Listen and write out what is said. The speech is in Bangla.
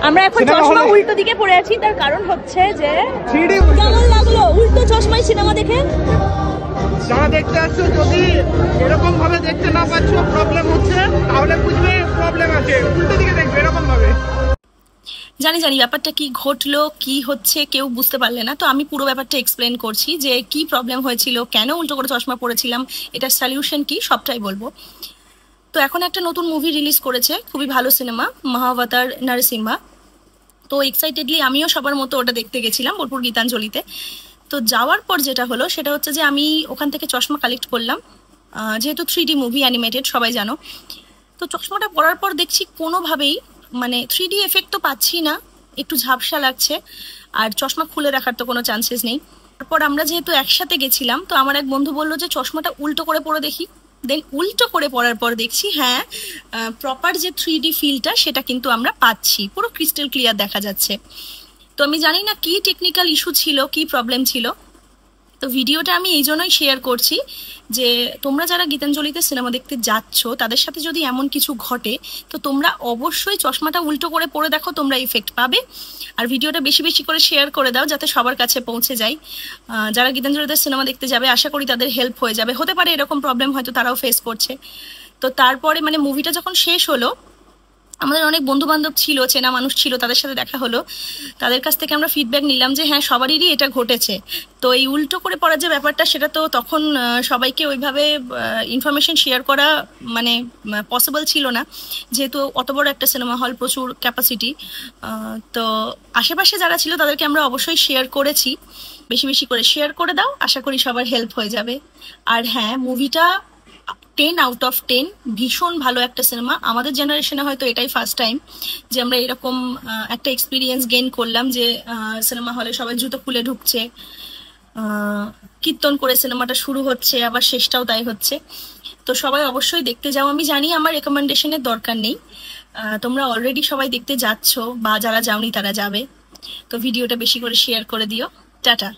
আমরা এখন চশমা উল্টো দিকে পড়ে আছি, তার কারণ হচ্ছে যে কেমন লাগলো উল্টো চশমায় সিনেমা দেখে? যারা দেখতে আসছো যদি এরকম ভাবে দেখতে না পাচ্ছ, প্রবলেম হচ্ছে, তাহলে বুঝবে প্রবলেম আছে, উল্টো দিকে দেখবে এরকম ভাবে। জানি ব্যাপারটা কি ঘটলো, কি হচ্ছে কেউ বুঝতে পারলে না, তো আমি পুরো ব্যাপারটা এক্সপ্লেন করছি যে কি প্রবলেম হয়েছিল, কেন উল্টো করে চশমা পড়েছিলাম, এটার সলিউশন কি, সবটাই বলবো। তো এখন একটা নতুন মুভি রিলিজ করেছে, খুবই ভালো সিনেমা, মহাবতার নরসিংহা। তো এক্সাইটেডলি আমিও সবার মতো ওটা দেখতে গেছিলাম বোলপুর গীতাঞ্জলিতে। তো যাওয়ার পর যেটা হলো সেটা হচ্ছে যে আমি ওখান থেকে চশমা কালেক্ট করলাম, যেহেতু 3D মুভি অ্যানিমেটেড সবাই জানো। তো চশমাটা পরার পর দেখছি কোনোভাবেই মানে 3D এফেক্ট তো পাচ্ছি না, একটু ঝাপসা লাগছে, আর চশমা খুলে রাখার তো কোনো চান্সেস নেই। তারপর আমরা যেহেতু একসাথে গেছিলাম, তো আমার এক বন্ধু বললো যে চশমাটা উল্টো করে পরে দেখি। দেন উল্টো করে পরার পর দেখছি হ্যাঁ, প্রপার যে 3D ফিলটা সেটা কিন্তু আমরা পাচ্ছি, পুরো ক্রিস্টাল ক্লিয়ার দেখা যাচ্ছে। তো আমি জানি না কি টেকনিক্যাল ইস্যু ছিল, কি প্রবলেম ছিল। তো ভিডিওটা আমি এই জন্যই শেয়ার করছি যে তোমরা যারা গীতাঞ্জলিতে সিনেমা দেখতে যাচ্ছ তাদের সাথে যদি এমন কিছু ঘটে, তো তোমরা অবশ্যই চশমাটা উল্টো করে পরে দেখো, তোমরা ইফেক্ট পাবে। আর ভিডিওটা বেশি বেশি করে শেয়ার করে দাও যাতে সবার কাছে পৌঁছে যায়। যারা গীতাঞ্জলিতে সিনেমা দেখতে যাবে আশা করি তাদের হেল্প হয়ে যাবে। হতে পারে এরকম প্রবলেম হয়তো তারাও ফেস করছে। তো তারপরে মানে মুভিটা যখন শেষ হলো, আমাদের অনেক বন্ধু বান্ধব ছিল, চেনা মানুষ ছিল, তাদের সাথে দেখা হলো, তাদের কাছ থেকে আমরা ফিডব্যাক নিলাম যে হ্যাঁ সবারই এটা ঘটেছে। তো এই উল্টো করে পড়ার যে ব্যাপারটা সেটা তো তখন সবাইকে ওইভাবে ইনফরমেশন শেয়ার করা মানে পসিবল ছিল না, যেহেতু অত বড় একটা সিনেমা হল, প্রচুর ক্যাপাসিটি। তো আশেপাশে যারা ছিল তাদেরকে আমরা অবশ্যই শেয়ার করেছি, বেশি বেশি করে শেয়ার করে দাও, আশা করি সবার হেল্প হয়ে যাবে। আর হ্যাঁ, মুভিটা 10 আউট অফ 10, ভীষণ ভালো একটা সিনেমা। আমাদের জেনারেশনে হয়তো এটাই ফার্স্ট টাইম যে আমরা এরকম একটা এক্সপিরিয়েন্স গেইন করলাম যে সিনেমা হলে সবাই জুতো খুলে ঢুকছে, কীর্তন করে সিনেমাটা শুরু হচ্ছে, আবার শেষটাও তাই হচ্ছে। তো সবাই অবশ্যই দেখতে যাও। আমি জানি আমার রেকমেন্ডেশনের দরকার নেই, তোমরা অলরেডি সবাই দেখতে যাচ্ছ, বা যারা যাওনি তারা যাবে। তো ভিডিওটা বেশি করে শেয়ার করে দিও। টাটা।